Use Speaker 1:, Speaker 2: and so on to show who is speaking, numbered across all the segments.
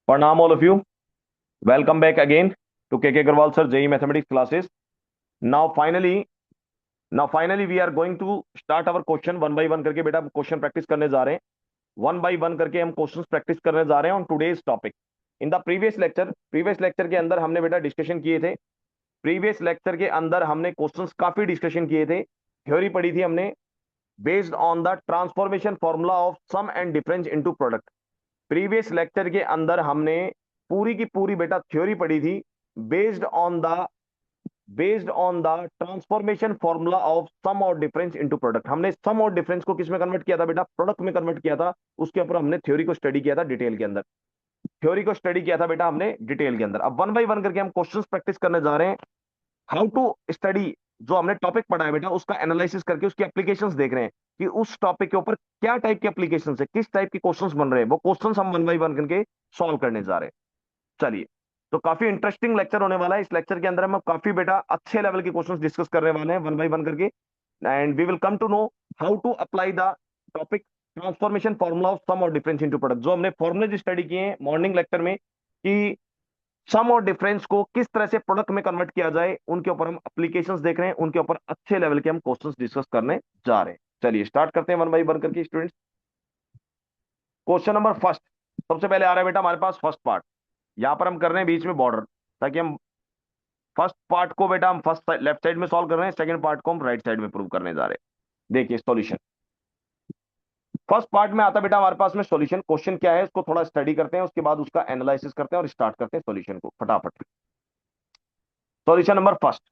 Speaker 1: Pranam all of you. Welcome back again to KK Agarwal sir JEE Mathematics classes. Now finally, now finally we are going to start our question one by one करके बेटा question practice करने जा रहे हैं. One by one करके हम questions practice करने जा रहे हैं on today's topic. In the previous lecture के अंदर हमने बेटा डिस्कशन किए थे. प्रीवियस लेक्चर के अंदर हमने क्वेश्चंस काफी डिस्कशन किए थे. थ्योरी पढ़ी थी हमने based on the transformation formula of sum and difference into product. Previous lecture के अंदर हमने पूरी की पूरी बेटा थ्योरी पढ़ी थी based on the transformation formula of sum और डिफरेंस इनटू प्रोडक्ट. हमने सम और डिफरेंस को किस में कन्वर्ट किया था बेटा? प्रोडक्ट में कन्वर्ट किया था. उसके ऊपर हमने थ्योरी को स्टडी किया था डिटेल के अंदर. थ्योरी को स्टडी किया था बेटा हमने डिटेल के अंदर. अब वन बाय वन करके हम क्वेश्चंस प्रैक्टिस करने जा रहे हैं. हाउ टू स्टडी, जो हमने टॉपिक पढ़ा है बेटा उसका एनालिसिस करके उसकी एप्लीकेशंस देख रहे हैं कि उस टॉपिक के ऊपर क्या टाइप के एप्लीकेशंस है, किस टाइप के क्वेश्चंस बन रहे हैं. वो क्वेश्चंस हम वन बाय वन करके सॉल्व करने जा रहे हैं. चलिए, तो काफी इंटरेस्टिंग लेक्चर होने वाला है. इस लेक्चर के अंदर हम काफी बेटा अच्छे लेवल के क्वेश्चंस डिस्कस करने वाले हैं वन बाय वन करके. And we will come to know how to apply the topic transformation formula of sum और डिफरेंस इनटू प्रोडक्ट. जो हमने फॉर्मूले स्टडी किए हैं मॉर्निंग लेक्चर में कि सम और डिफरेंस को किस तरह से प्रोडक्ट में कन्वर्ट किया जाए, उनके ऊपर हम एप्लीकेशंस देख रहे हैं. उनके ऊपर अच्छे लेवल के हम क्वेश्चंस डिस्कस करने जा रहे हैं. चलिए स्टार्ट करते हैं वन बाय वन करके स्टूडेंट्स. क्वेश्चन नंबर फर्स्ट सबसे पहले आ रहा है बेटा हमारे पास फर्स्ट पार्ट. यहां पर हम कर रहे हैं बीच में बॉर्डर, ताकि हम फर्स्ट पार्ट को बेटा हम फर्स्ट लेफ्ट साइड में सॉल्व कर रहे हैं, सेकंड पार्ट को हम राइट साइड में प्रूव करने जा रहे हैं. देखिए सॉल्यूशन. फर्स्ट पार्ट में आता है बेटा हमारे पास में सॉल्यूशन. क्वेश्चन क्या है उसको थोड़ा स्टडी करते हैं, उसके बाद उसका एनालिसिस करते हैं और स्टार्ट करते हैं सॉल्यूशन को फटाफट. सॉल्यूशन नंबर फर्स्ट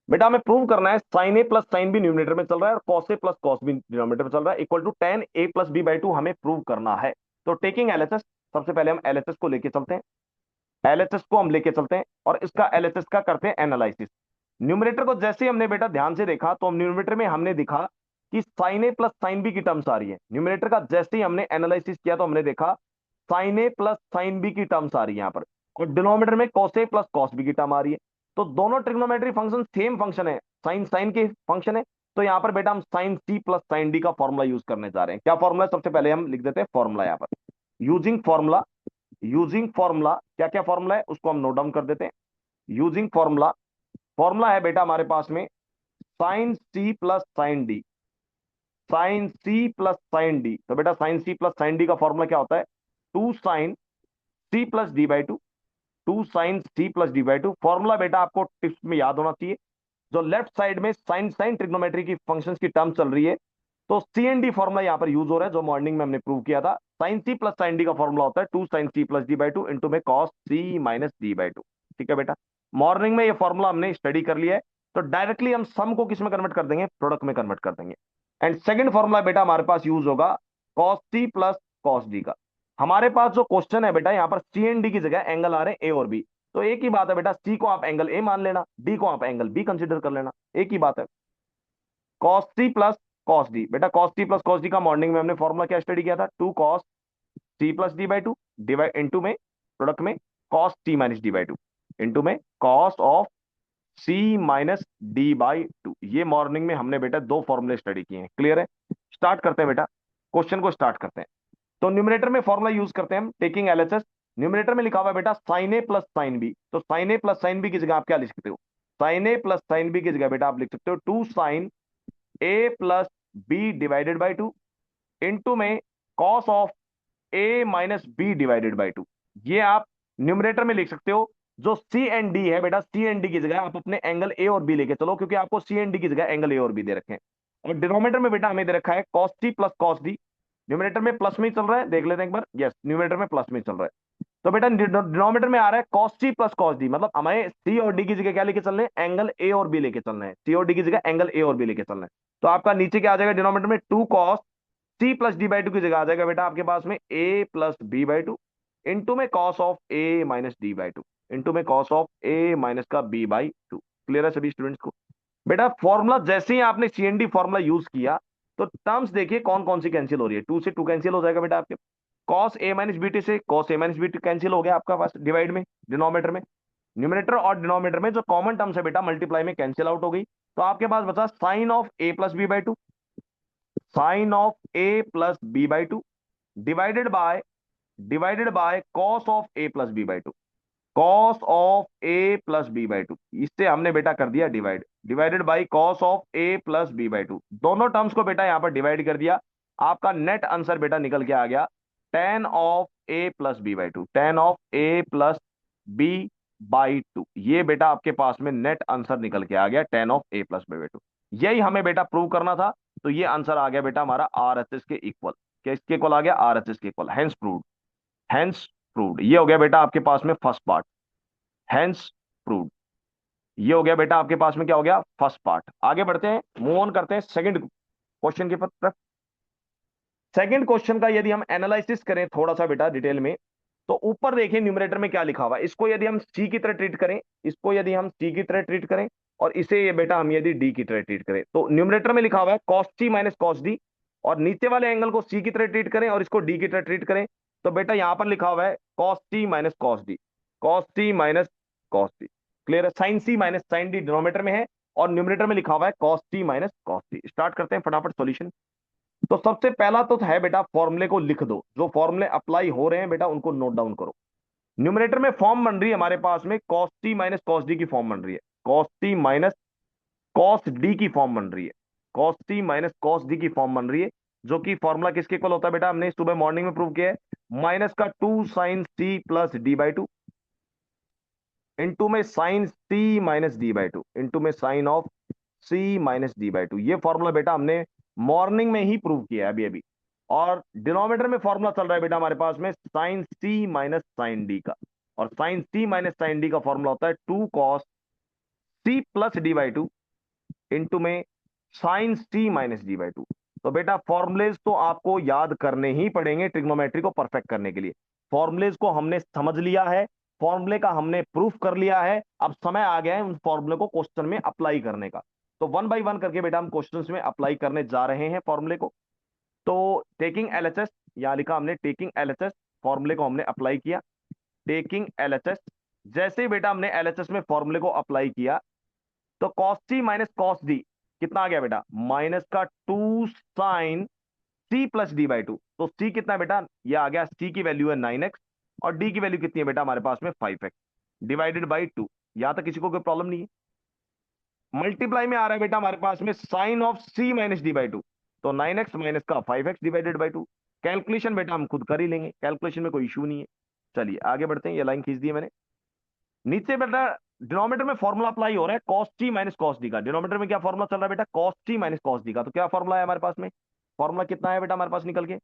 Speaker 1: बेटा हमें प्रूव करना है sine A plus sine B numerator में चल रहा है और cos A plus cos B denominator में चल रहा है equal to tan A plus B by two हमें प्रूव करना है. तो टेकिंग एलएचएस, सबसे पहले हम एलएचएस को लेके चलते हैं. एलएचएस को हम लेके चलते हैं और इसका एलएचएस का करते हैं एनालिसिस. न्यूमिनेटर को जैसे ही हमने बेटा ध्यान से देखा तो न्यूमिनेटर में हमने देखा कि sign A plus sine B की टर्म्स आ रही है. न्यूमिनेटर का जैसे ही हमने एनालिसिस किया तो हमने देखा sine A plus sine B की टर्म्स आ रही है यहाँ पर, और डिनोमिनेटर में cos A plus cos B की टर्म आ रही है. तो दोनों ट्रिग्नोमेट्री फंक्शन सेम फंक्शन है, साइन साइन के फंक्शन है. तो यहाँ पर बेटा हम sine C plus sine D का फॉर्मूला यूज करने जा रहे हैं. क्या फॉर्मूला है? सबसे पहले हम लिख देते हैं फॉर्मूला यहाँ पर. यूजिंग फॉर्मूला, यूजिंग फॉर्मूला क्या क्या फॉर्मूला है उसको हम नोट डाउन कर देते हैं. यूजिंग फॉर्मूला, फॉर्मूला है बेटा हमारे पास में sine C plus sine D. Sine C plus sine D, तो बेटा sine C plus sine D का फॉर्मूला क्या होता है? Two sine C plus D by two. Two sine C plus D by two formula बेटा आपको tips में याद होना चाहिए. जो लेफ्ट साइड में साइन साइन ट्रिग्नोमेट्री की फंक्शंस की टर्म चल रही है, तो सी एन डी फॉर्मूला यहां पर यूज हो रहा है जो मॉर्निंग में हमने प्रूव किया था. Sine C plus sine D का फॉर्मूला होता है two sine C plus D by two into में cos C minus D by two. ठीक है बेटा, मॉर्निंग में ये फॉर्मूला हमने स्टडी कर लिया है. तो डायरेक्टली हम सम को किस में कन्वर्ट कर देंगे? प्रोडक्ट में कन्वर्ट कर देंगे. एंड सेकंड फॉर्मूला बेटा हमारे पास यूज होगा cos C plus cos D का. हमारे पास जो क्वेश्चन है बेटा यहाँ पर सी एंड डी की जगह एंगल आ रहे हैं ए और बी. तो एक ही बात है बेटा, सी को आप एंगल ए मान लेना, डी को आप एंगल बी कंसीडर कर लेना, एक ही बात है. Cos C plus cos D, बेटा cos C plus cos D का मॉर्निंग में हमने फॉर्मूला क्या स्टडी किया था? Two cos C plus D by two divide into में प्रोडक्ट में cos C minus D by two into में cos of C minus D by two. ये मॉर्निंग में हमने बेटा दो फॉर्मूले स्टडी किए हैं. क्लियर है? स्टार्ट करते हैं बेटा, क्वेश्चन को स्टार्ट करते हैं. तो न्यूमिनेटर में फॉर्मूला यूज करते हैं हम टेकिंग एलएचएस. न्यूमिनेटर में लिखा हुआ है बेटा sine A plus sine B. तो sine A plus sine B की जगह आप क्या लिख सकते हो? Sine A plus sine B की जगह बेटा आप लिख सकते हो two sine A plus B divided by two into में cos of A minus B divided by two. ये आप न्यूमिनेटर में लिख सकते हो. जो सी एंड डी है बेटा, सी एंड डी की जगह आप अपने एंगल ए और बी लेके चलो, क्योंकि आपको सी एंड डी की जगह एंगल ए और बी दे रखे हैं. और डिनोमिनेटर में बेटा हमें दे रखा है cos C plus cos D. Numerator में प्लस में ही चल रहा है, देख लेते हैं एक बार. यस, न्यूमिनेटर में प्लस में चल रहा है. तो बेटा डिनोमिनेटर में आ रहा है cos C plus cos D, मतलब हमें सी और डी की जगह क्या लेके चलना है? एंगल ए और बी लेके चलना है. सी और डी की जगह एंगल ए और बी लेके चलना है. तो आपका नीचे क्या आ जाएगा? डिनोमिनेटर में two cos C plus D by two की जगह आ जाएगा बेटा आपके पास में A plus B by two into में cos of A minus D by two into में कॉस ऑफ ए माइनस का बी बाई टू. क्लियर है सभी स्टूडेंट्स को? बेटा फॉर्मूला जैसे ही आपने सीएनडी फॉर्मूला यूज किया तो टर्म्स देखिए कौन कौन सी कैंसिल हो रही है. टू से टू कैंसिल हो जाएगा बेटा आपके. कॉस ए माइनस बीटी से cos A minus BT cancel हो गया आपका पास डिवाइड में, डिनोमिनेटर में. न्यूमिनेटर और डिनोमिनेटर में जो कॉमन टर्म्स है बेटा मल्टीप्लाई में कैंसिल आउट हो गई. तो आपके पास बचा sine of A plus B by two, sine of A plus B by two divided by divided by cos of A plus B by two. Cos of A plus B by two, इससे हमने बेटा कर दिया divide, divided by cos of A plus B by two. दोनों terms को बेटा यहां पर डिवाइड कर दिया। आपका नेट आंसर बेटा निकल के आ गया tan of A plus B by two, tan of A plus B by two. ये बेटा आपके पास में नेट आंसर निकल के आ गया tan of A plus B by two. यही हमें बेटा प्रूव करना था। तो ये आंसर आ गया बेटा हमारा आर एच एस के इक्वल। क्या इसके इक्वल आ गया? आर एच एस के equal. Hence proved, hence proved. ये हो गया बेटा आपके पास में फर्स्ट पार्ट, हैंस प्रूव्ड। ये हो गया बेटा आपके पास में क्या हो गया? First part. आगे बढ़ते हैं, मूव ऑन करते हैं सेकंड क्वेश्चन की तरफ। सेकंड क्वेश्चन का यदि हम एनालिसिस करें थोड़ा सा बेटा डिटेल में, तो ऊपर देखिए न्यूमरेटर में क्या लिखा हुआ है। इसको यदि हम सी की तरह ट्रीट करें, इसको यदि हम सी की तरह ट्रीट करें, और इसे ये बेटा हम यदि डी की तरह ट्रीट करें, तो न्यूमरेटर में लिखा हुआ है cos T minus cos D, और नीचे वाले एंगल को सी की तरह ट्रीट करें और इसको डी की तरह ट्रीट करें, तो बेटा यहां पर लिखा हुआ है cos T minus cos D, cos T minus cos D. Clear है? Sign C minus sine D denominator में है और न्यूमरेटर में लिखा हुआ है cos T minus cos D. Start करते हैं फटाफट सॉल्यूशन। तो सबसे पहला तो है बेटा फॉर्मूले को लिख दो, जो फॉर्मूले अप्लाई हो रहे हैं बेटा उनको नोट डाउन करो। न्यूमरेटर में फॉर्म बन रही है हमारे पास में cos t minus cos D की फॉर्म बन रही है, cos t minus cos D की फॉर्म बन रही है, cos t minus cos D की फॉर्म बन रही है। जो कि फॉर्मूला किसके इक्वल होता है बेटा? हमने सुबह मॉर्निंग में प्रूव किया है, माइनस का two sine C plus D by two, into में sine C minus D by two, into में sine of C minus D by two. ये फॉर्मूला बेटा हमने मॉर्निंग में ही प्रूव किया है अभी अभी। और डिनोमिनेटर में फॉर्मूला चल रहा है बेटा हमारे पास में sine C minus sine D का, और sine C minus sine D का फॉर्मूला होता है two cos C plus D by two, into में sine C minus D by two. तो बेटा फॉर्मुलेज तो आपको याद करने ही पड़ेंगे ट्रिग्नोमेट्री को परफेक्ट करने के लिए। फॉर्मुलेज को हमने समझ लिया है, फॉर्मूले का हमने प्रूफ कर लिया है, अब समय आ गया है उन फॉर्मूले को क्वेश्चन में अप्लाई करने का। तो वन बाय वन करके बेटा हम क्वेश्चंस में अप्लाई करने जा रहे हैं फॉर्मूले को। तो टेकिंग एलएचएस, यहां लिखा हमने टेकिंग एलएचएस, फॉर्मूले को हमने अप्लाई किया। टेकिंग एलएचएस, जैसे ही बेटा हमने एलएचएस में फॉर्मूले को अप्लाई किया, तो cos T minus cos D कितना आ गया बेटा? माइनस का two sine C plus D by two. तो सी कितना है बेटा? ये आ गया, सी की वैल्यू है 9x, और डी की वैल्यू कितनी है बेटा हमारे पास में? 5x, divided by to. यहां तक किसी को कोई प्रॉब्लम नहीं है? मल्टीप्लाई में आ रहा है बेटा हमारे पास में sine of C minus D by two, तो 9x माइनस का 5x divided by to. Calculation बेटा हम खुद कर ही लेंगे, कैलकुलेशन में कोई इशू नहीं है। चलिए आगे बढ़ते हैं, ये लाइन खींच दी है मैंने। नीचे बेटा डिनोमिनेटर में फॉर्मूला अप्लाई हो रहा है cos t minus cos D का। डिनोमिनेटर में क्या फॉर्मूला चल रहा है बेटा? cos t minus cos D का। तो क्या फॉर्मूला है हमारे पास में? फॉर्मूला कितना है बेटा हमारे पास निकल के?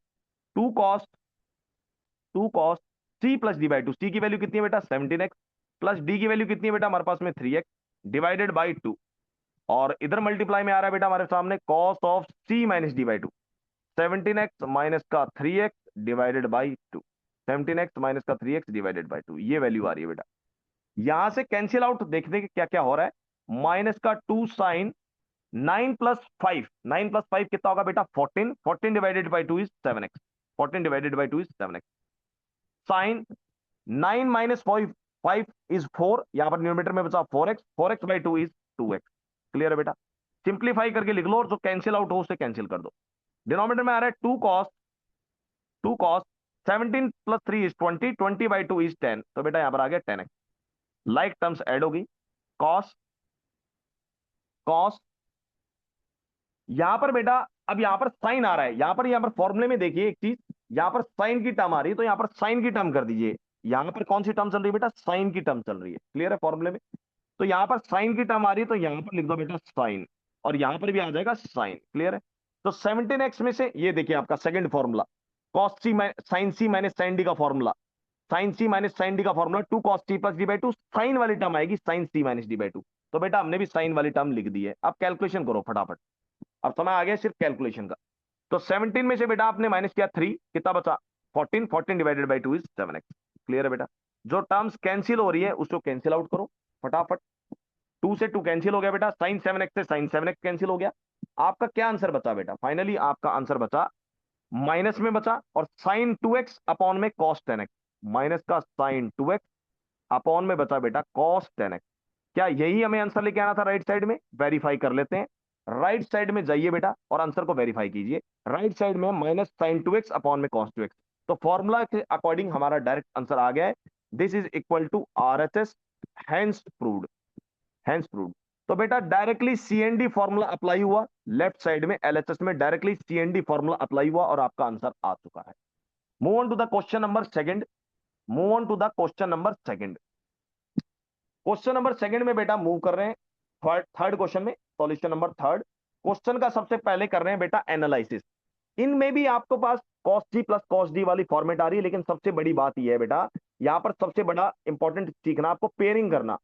Speaker 1: Two cos, two cos C plus D by two. C की वैल्यू कितनी है बेटा? 17x, प्लस डी की वैल्यू कितनी है बेटा हमारे पास में? 3x, divided by two. और इधर मल्टीप्लाई में आ रहा है बेटा हमारे सामने cos of c minus D by to, 17x minus का 3x divided by to, 17x minus का 3x डिवाइडेड बाई टू। ये वैल्यू आ रही है बेटा। यहां से कैंसिल आउट देखते हैं कि क्या क्या हो रहा है। माइनस का टू साइन 9 प्लस 5, 9 प्लस 5 कितना होगा बेटा? 14, 14 divided by two is 7x, 14 divided by two is 7x। Sine 9 minus 5 is 4, यहां पर न्यूमरेटर में बचा 4x, 4x by two is 2x। Clear है बेटा? सिंप्लीफाई करके लिख लो और जो कैंसिल आउट हो उसे कैंसिल कर दो। डिनोमिनेटर में आ रहा है two cos 17 plus 3 is 20, 20 by two is 10, तो बेटा यहां पर आ गया 10x। लाइक टर्म्स ऐड होगी, कॉस कॉस, यहां पर बेटा अब यहां पर साइन आ रहा है, यहां पर फॉर्मूले में देखिए एक चीज, यहां पर साइन की टर्म आ रही है, तो यहां पर साइन की टर्म कर दीजिए। यहां पर कौन सी टर्म चल रही है बेटा? साइन की टर्म चल रही है। क्लियर है? फॉर्मूले में तो यहां पर साइन की टर्म आ रही है, तो यहां पर लिख दो बेटा साइन, और यहां पर भी आ जाएगा साइन। क्लियर है? तो 17x में से ये देखिए आपका second formula, cos C sine C minus sine D का formula, sine C minus sine D का formula two cos T plus D by two, sine वाली टर्म आएगी sine C minus D by two. तो बेटा हमने भी sign वाली term लिख दी है। अब कैलकुलेशन करो फटाफट, अब समय आ गया सिर्फ कैलकुलेशन का। तो 17 में से बेटा आपने माइनस किया 3, कितना बचा? 14, 14 divided by two is 7x। Clear है बेटा? जो टर्म्स कैंसिल हो रही है उसको कैंसिल आउट करो फटाफट। 2 से 2 कैंसिल हो गया बेटा, साइन 7x से साइन 7x कैंसिल हो गया। आपका क्या आंसर बचा बेटा? फाइनली आपका आंसर बचा माइनस में बचा, और साइन 2x अपॉन में कॉस 10x, माइनस का साइन 2x अपॉन में बचा बेटा कॉस 10x। क्या यही हमें आंसर लेके आना था राइट साइड में? वेरीफाई कर लेते हैं। राइट साइड में जाइए बेटा और आंसर को वेरीफाई कीजिए। राइट साइड में माइनस साइन 2x अपॉन में कॉस 2x, तो फॉर्मूला के अकॉर्डिंग हमारा डायरेक्ट आंसर आ गया है, this is equal to RHS, hence proved, hence proved. तो बेटा डायरेक्टली CND फॉर्मूला अप्लाई हुआ, लेफ्ट साइड में LHS में डायरेक्टली CND फॉर्मूला अप्लाई हुआ और आपका आंसर आ चुका है। Move on to the question number second, move on to the question number second. Question number second में बेटा मूव कर रहे हैं थर्ड थर्ड क्वेश्चन में, सॉल्यूशन नंबर थर्ड। क्वेश्चन का सबसे पहले कर रहे हैं बेटा एनालिसिस। इनमें भी आपके पास cos G plus cos D वाली फॉर्मेट आ रही है, लेकिन सबसे बड़ी बात यह है बेटा, यहां पर सबसे बड़ा इंपॉर्टेंट सीखना आपको पेयरिंग करना,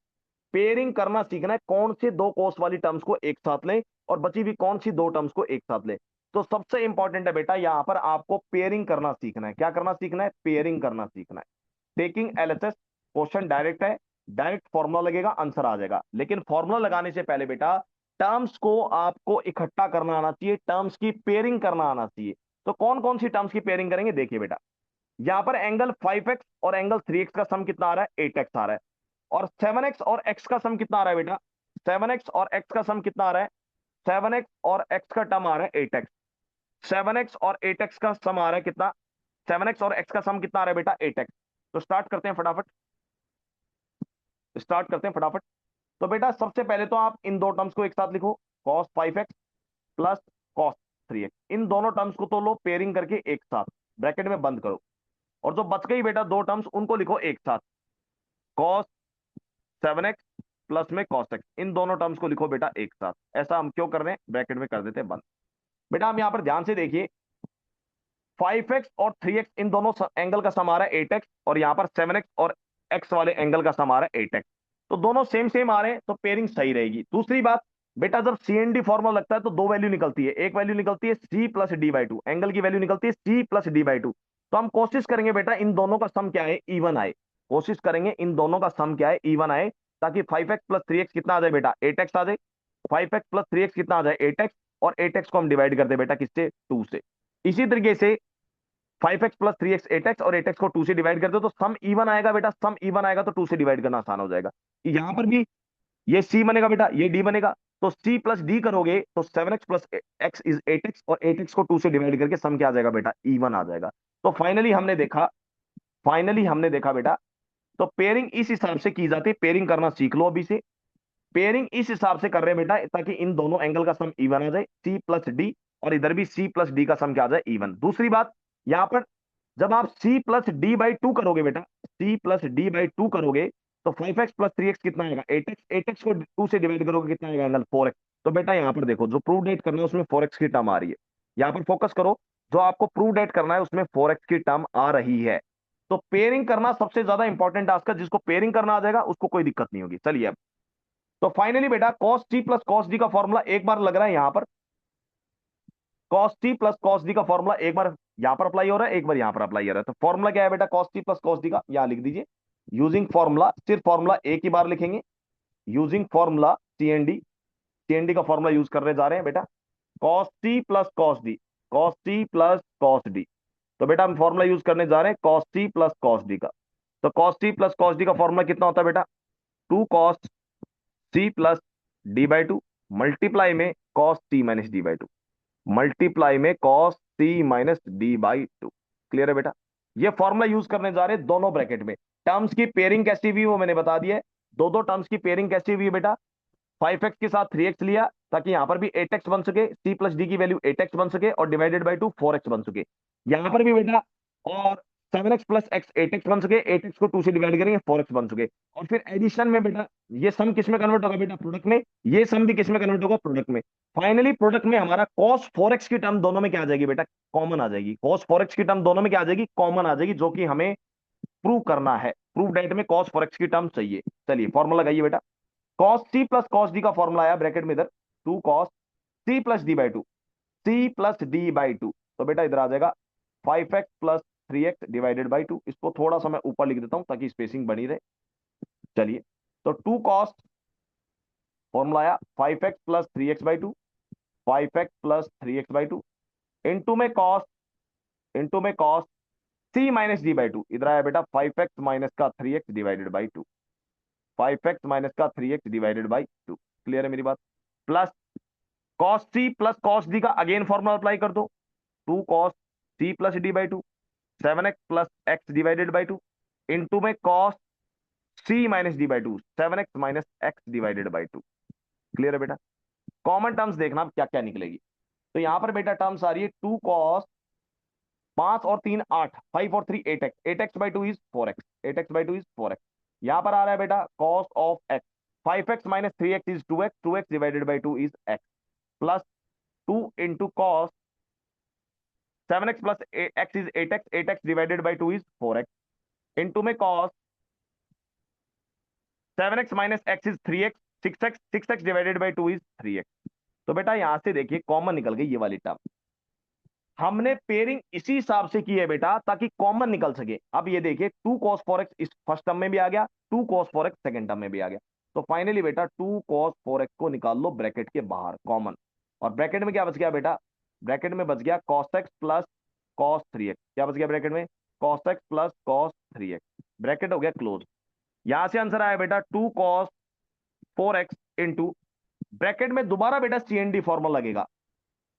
Speaker 1: पेयरिंग करना सीखना है, कौन से दो कॉस वाली टर्म्स को एक साथ लें और बची हुई कौन सी दो टर्म्स को एक साथ लें। तो सबसे इंपॉर्टेंट है बेटा यहां पर आपको पेयरिंग करना सीखना है। क्या करना सीखना है? पेयरिंग करना सीखना है। टेकिंग LHS, क्वेश्चन डायरेक्ट है, डायरेक्ट फॉर्मूला लगेगा, आंसर आ जाएगा। लेकिन फॉर्मूला लगाने से पहले बेटा टर्म्स को आपको इकट्ठा करना आना चाहिए, टर्म्स की पेयरिंग करना आना चाहिए। तो कौन कौन सी टर्म्स की पेयरिंग करेंगे देखिए बेटा, यहां पर एंगल 5x और एंगल 3x का सम कितना आ रहा है? 8x आ रहा है। और 7x और x का सम कितना आ रहा है बेटा? 7x और x का सम कितना आ रहा है? 7x और x का टर्म आ रहा है 8x। 7x और 8x का सम आ रहा है कितना? 7x और x का सम कितना आ रहा है बेटा? 8x। तो स्टार्ट करते हैं फटाफट, स्टार्ट करते हैं फटाफट। तो बेटा सबसे पहले तो आप इन दो टर्म्स को एक साथ लिखो, cos 5x plus cos 3x। इन दोनों टर्म्स को तो लो पेयरिंग करके एक साथ, ब्रैकेट में बंद करो। और जो बच गई बेटा दो टर्म्स उनको लिखो एक साथ, cos 7x प्लस में cos x। इन दोनों टर्म्स को लिखो बेटा एक साथ। ऐसा हम क्यों कर रहे हैं? ब्रैकेट में कर देते हैं बंद। बेटा हम यहां पर ध्यान से देखिए, 5x और 3x इन दोनों एंगल का सम आ रहा है 8x, और यहां पर 7x और x वाले एंगल का सम आ रहा है 8x। तो दोनों सेम सेम आ रहे हैं, तो पेयरिंग सही रहेगी। दूसरी बात बेटा, जब CND फॉर्मूला लगता है तो दो वैल्यू निकलती है, एक वैल्यू निकलती है C+D/2, एंगल की वैल्यू निकलती है C+D/2। तो हम कोशिश करेंगे बेटा इन दोनों का सम क्या है? इवन आए। कोशिश करेंगे इन दोनों का सम क्या है? इवन आए, ताकि 5x प्लस 3x कितना आ जाए बेटा? 8x आ जाए। 5x प्लस 3x कितना आ जाए? 8x। और 8x को हम डिवाइड कर दे बेटा किससे? 2 से। इसी तरीके से 5x प्लस 3x 8x, और 8x को 2 से डिवाइड कर दो तो सम इवन आएगा बेटा, सम इवन आएगा तो 2 से डिवाइड करना आसान हो जाएगा। यहां पर भी ये C बनेगा बेटा, ये D बनेगा। तो C प्लस D करोगे तो 7x plus x is 8x, और 8x को 2 से डिवाइड करके सम क्या आ जाएगा बेटा? इवन आ जाएगा। तो फाइनली हमने देखा, फाइनली हमने देखा बेटा, तो पेयरिंग इस हिसाब से की जाती है, पेयरिंग करना सीख लो अभी से। पेयरिंग इस हिसाब से कर रहे हैं बेटा ताकि इन दोनों एंगल का सम इवन आ जाए, C+D, और इधर भी C+D का सम क्या आ जाए? इवन। दूसरी बात, यहां पर जब आप C+D/2 करोगे बेटा, C+D/2 करोगे तो 5x प्लस 3x कितना आएगा? 8x। 8x को 2 से डिवाइड करोगे कितना आएगा? Angle 4x। तो बेटा यहां पर देखो, जो प्रूव डेट करना है उसमें 4x की टर्म आ रही है। यहां पर फोकस करो, जो आपको प्रूव डेट करना है उसमें 4x की टर्म आ रही है। तो पेयरिंग करना सबसे ज्यादा इंपॉर्टेंट टास्क है, जिसको पेयरिंग करना आ जाएगा उसको कोई दिक्कत नहीं होगी। चलिए अब, तो फाइनली बेटा cos t plus cos d का फॉर्मूला एक बार लग रहा है यहां पर, cos t plus cos d का फॉर्मूला एक बार यहां पर अप्लाई हो रहा है, एक बार यहां पर अप्लाई हो रहा है। तो फॉर्मूला क्या है बेटा cos t plus cos d का? यहां लिख दीजिए, यूजिंग फॉर्मूला, सिर्फ फॉर्मूला एक ही बार लिखेंगे, यूजिंग फॉर्मूला CND। CND का फॉर्मूला यूज करने जा रहे हैं बेटा, cos t plus cos d, cos t plus cos d। तो बेटा हम फॉर्मूला यूज करने जा रहे हैं cos t plus cos d का। तो cos t plus cos d का फॉर्मूला कितना होता है बेटा? 2 cos c plus D/2 multiply में cos t minus D/2, multiply में cos c minus D/2। Clear है बेटा? ये फॉर्मूला यूज करने जा रहे हैं दोनों ब्रैकेट में। टर्म्स की पेयरिंग कैसी हुई वो मैंने बता दिया है। दो दो टर्म्स की पेयरिंग कैसी हुई है बेटा? 5x के साथ 3x लिया ताकि यहां पर भी 8x बन सके, C+D की वैल्यू 8x बन सके, और डिवाइडेड बाई 2 4x बन सके। यहां पर भी बेटा, और 7x प्लस x 8x बन सके, 8x को 2 से डिवाइड करेंगे 4x बन सके। और फिर एडिशन में बेटा ये सम किस में कन्वर्ट होगा बेटा? प्रोडक्ट में। ये सम भी किस में कन्वर्ट होगा? प्रोडक्ट में। फाइनली प्रोडक्ट में हमारा cos 4x की टर्म दोनों में क्या आ जाएगी बेटा? कॉमन आ जाएगी। cos 4x की टर्म दोनों में क्या आ जाएगी? कॉमन आ जाएगी, जो कि हमें प्रूव करना है। प्रूव डेट में cos 4x की टर्म चाहिए। चलिए फॉर्मूला लगाइए बेटा, cos c plus cos d का फॉर्मूला आया ब्रैकेट में इधर, 2 cos c plus D/2, C+D/2। तो बेटा इधर आ जाएगा 5x plus 3x divided by 2। इसको थोड़ा सा मैं ऊपर लिख देता हूं ताकि स्पेसिंग बनी रहे। चलिए, तो 2 cos, फॉर्मूला आया 5x plus 3x/2, 5x plus 3x/2 into में cos c माइनस D/2। इधर आया बेटा 5x माइनस का 3x divided by 2, 5x minus का 3x डिवाइडेड बाई 2। क्लियर है मेरी बात? Plus cos c plus cos d का अगेन फॉर्मूला अप्लाई कर दो, 2 cos c plus D/2, 7x plus X divided by 2 into में cos C minus D by 2, 7x minus X divided by 2। Clear है बेटा? Common terms देखना क्या क्या निकलेगी। तो यहां पर बेटा टर्म्स आ रही है 2 cos, 5 और 3 8, 5 और 3 8x, 8x/2 is 4x, 8x/2 is 4x। यहां पर आ रहा है बेटा cos of x, 5x minus 3x is 2x, 2x divided by 2 is x, plus 2 into cos 7x plus x is 8x, 8x divided by 2 is 4x into में cos 7x minus x is 3x, 6x, 6x divided by 2 is 3x। तो बेटा यहां से देखिए common निकल गई ये वाली टर्म। हमने पेयरिंग इसी हिसाब से की है बेटा ताकि कॉमन निकल सके। अब ये देखिए 2 cos 4x इस फर्स्ट टर्म में भी आ गया, 2 cos 4x सेकंड टर्म में भी आ गया। तो फाइनली बेटा 2 cos 4x को निकाल लो ब्रैकेट के बाहर कॉमन, और ब्रैकेट में क्या बच गया बेटा? ब्रैकेट में बच गया cos x plus cos 3x। क्या बच गया ब्रैकेट में? cos x plus cos 3x। Bracket हो गया क्लोज। यहां से आंसर आया बेटा 2 cos 4x इंटू ब्रैकेट में दोबारा बेटा CND फॉर्मूला लगेगा।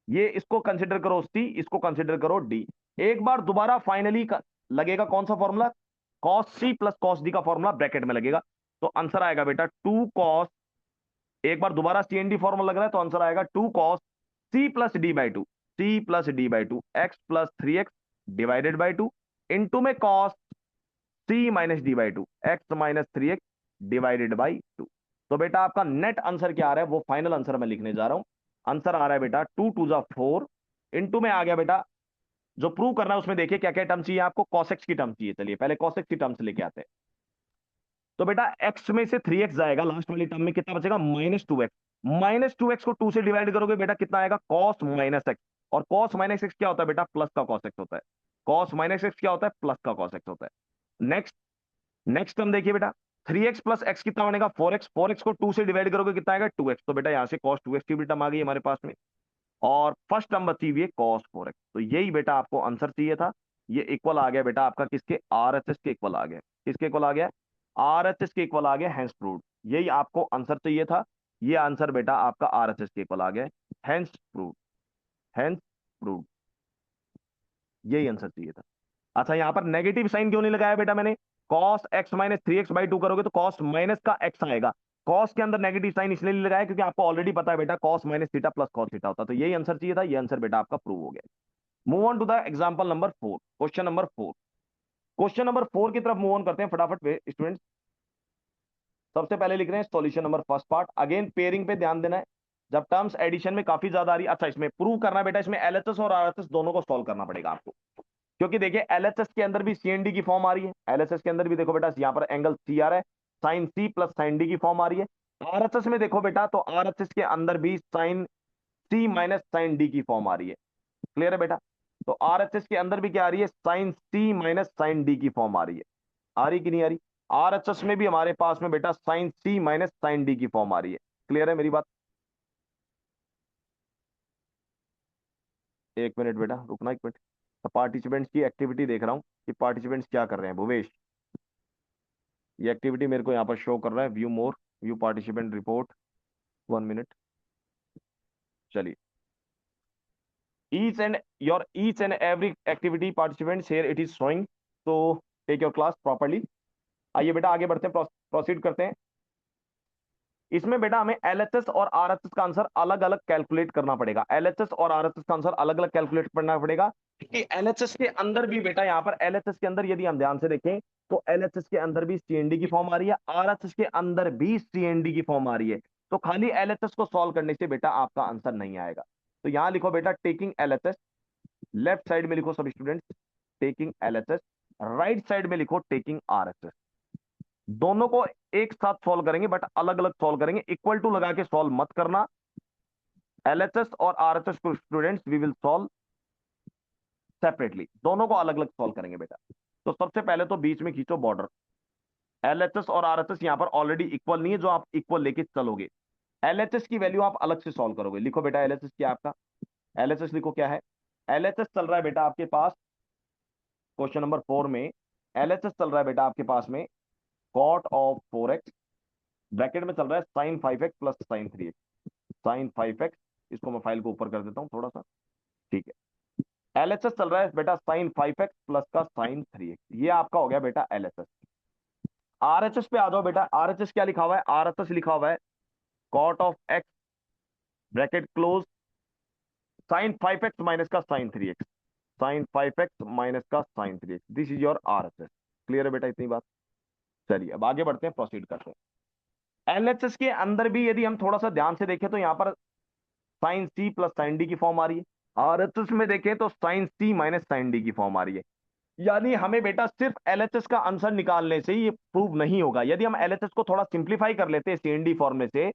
Speaker 1: ये इसको कंसिडर करो सी, इसको कंसिडर करो डी। एक बार दोबारा फाइनली लगेगा कौन सा formula? Cos C plus cos D का फॉर्मूला ब्रैकेट में लगेगा। तो आंसर आएगा बेटा 2 cos, एक बार दोबारा CND फॉर्मूला लग रहा है तो आंसर आएगा 2 cos C plus D by 2, C plus D by 2 X plus 3x divided by 2 into में cos C minus D by 2 X minus 3x divided by 2। तो बेटा आपका नेट आंसर क्या आ रहा है वो फाइनल आंसर मैं लिखने जा रहा हूं। आंसर आ रहा है बेटा 2 2 4 इंटू में आ गया बेटा, जो प्रूव करना है उसमें देखिए क्या क्या टर्म चाहिए आपको। cos x की टर्म चाहिए, चलिए पहले cos x की टर्म्स लेके आते हैं। तो बेटा x में से 3x जाएगा, लास्ट वाली टर्म में कितना बचेगा? -2x। -2x को 2 से डिवाइड करोगे बेटा कितना आएगा? cos minus x. और cos माइनस एक्स क्या होता है बेटा? प्लस का cos x होता है। cos माइनस एक्स क्या होता है? प्लस का cos x होता है। नेक्स्ट, नेक्स्ट टर्म देखिए बेटा, 3x प्लस एक्स कितना बनेगा? 4x। 4x को 2 से डिवाइड करोगे कितना आएगा? 2x। तो बेटा यहां से cos 2x की भी टर्म आ गई हमारे पास में, और फर्स्ट टर्म बची हुई है cos 4x। तो यही बेटा आपको आंसर चाहिए था। ये इक्वल आ गया बेटा आपका किसके? RHS के इक्वल आ गया। किसके इक्वल आ गया? RHS के इक्वल आ गया, हैंस प्रूव्ड। यही आपको आंसर चाहिए था। ये आंसर बेटा आपका RHS के इक्वल आ गया, हैंस प्रूव्ड, हैंस प्रूव्ड। यही आंसर चाहिए था। अच्छा यहां पर नेगेटिव साइन क्यों नहीं लगाया बेटा मैंने? cos x माइनस 3x/2 करोगे तो cos माइनस का x आएगा। cos के अंदर नेगेटिव साइन इसलिए नहीं लगाया क्योंकि आपको ऑलरेडी पता है बेटा cos minus theta plus cos theta होता है। तो यही आंसर चाहिए था, ये आंसर बेटा आपका प्रूव हो गया। Move on to the example number 4, question number 4। Question number 4 की तरफ मूव ऑन करते हैं फटाफट स्टूडेंट्स। सबसे पहले लिख रहे हैं solution number first part. Again pairing पे ध्यान देना है, जब टर्म्स एडिशन में काफी ज्यादा आ रही है। अच्छा इसमें प्रूव करना है बेटा, इसमें LHS और RHS दोनों को सॉल्व करना पड़ेगा आपको, क्योंकि देखिए LHS के अंदर भी CND की फॉर्म आ रही है। LHS के अंदर भी देखो बेटा यहाँ पर एंगल C आ रहा है, sine C plus sine D की फॉर्म आ रही है। RHS में देखो बेटा तो RHS के अंदर भी sine C minus sine D की फॉर्म आ रही है। क्लियर है बेटा? तो RHS के अंदर भी क्या आ रही है? Sine C minus sine D की फॉर्म आ रही है। आ रही कि नहीं आ रही? RHS में भी हमारे पास में बेटा sine C minus sine D की फॉर्म आ रही है। क्लियर है मेरी बात? एक मिनट बेटा रुकना, एक मिनट। तो पार्टिसिपेंट्स की एक्टिविटी देख रहा हूँ कि पार्टिसिपेंट्स क्या कर रहे हैं। भुवेश, ये एक्टिविटी मेरे को यहाँ पर शो कर रहा है, view more, view participant report. 1 minute, चलिए। Each and every activity participants here it is showing, तो टेक योर क्लास प्रॉपर्ली। आइए बेटा आगे बढ़ते हैं, प्रोसीड करते हैं। इसमें बेटा हमें LHS और RHS का आंसर अलग अलग कैलकुलेट करना पड़ेगा। LHS और RHS का आंसर अलग अलग कैलकुलेट करना पड़ेगा, क्योंकि LHS के अंदर भी बेटा यहाँ पर LHS के अंदर यदि हम ध्यान से देखें तो LHS के अंदर भी CND की फॉर्म आ रही है, RHS के अंदर भी CND की फॉर्म आ रही है। तो खाली LHS को सॉल्व करने से बेटा आपका आंसर नहीं आएगा। तो यहां लिखो बेटा टेकिंग LHS, लेफ्ट साइड में लिखो सब students taking LHS, right side में लिखो टेकिंग RHS। दोनों को एक साथ सॉल्व करेंगे बट अलग अलग सॉल्व करेंगे, इक्वल टू लगा के सॉल्व मत करना। LHS और RHS को students we will solve separately, दोनों को अलग अलग सॉल्व करेंगे बेटा। तो सबसे पहले तो बीच में खींचो बॉर्डर। LHS और RHS यहां पर ऑलरेडी इक्वल नहीं है, जो आप इक्वल लेके चलोगे। LHS की वैल्यू आप अलग से सॉल्व करोगे। लिखो बेटा LHS क्या आपका, LHS लिखो क्या है। LHS चल रहा है बेटा आपके पास क्वेश्चन नंबर 4 में, LHS चल रहा है बेटा आपके पास में cot ऑफ 4x, ब्रैकेट में चल रहा है sign 5x plus sign 3x, sine 5x। इसको मैं फाइल को ऊपर कर देता हूं थोड़ा सा, ठीक है। एलएचएस चल रहा है बेटा साइन 5x प्लस का साइन 3x, ये आपका हो गया बेटा एलएचएस। आरएचएस पे आ जाओ बेटा। आरएचएस क्या लिखा हुआ है? आरएचएस लिखा हुआ है cot of X bracket close sine 5x minus का sine 3x, sine 5x minus का sine 3x, this is your RHS. Clear है बेटा इतनी बात? चलिए अब आगे बढ़ते हैं, प्रोसीड करते हैं। एलएचएस के अंदर भी यदि हम थोड़ा सा ध्यान से देखें तो यहां पर sine C plus sine D की फॉर्म आ रही है। आरएचएस में देखें तो sine C minus sine D की फॉर्म आ रही है। यानी हमें बेटा सिर्फ एलएचएस का आंसर निकालने से ये प्रूव नहीं होगा। यदि हम एलएचएस को थोड़ा सिंप्लीफाई कर लेते हैं सीएनडी फॉर्मूले से,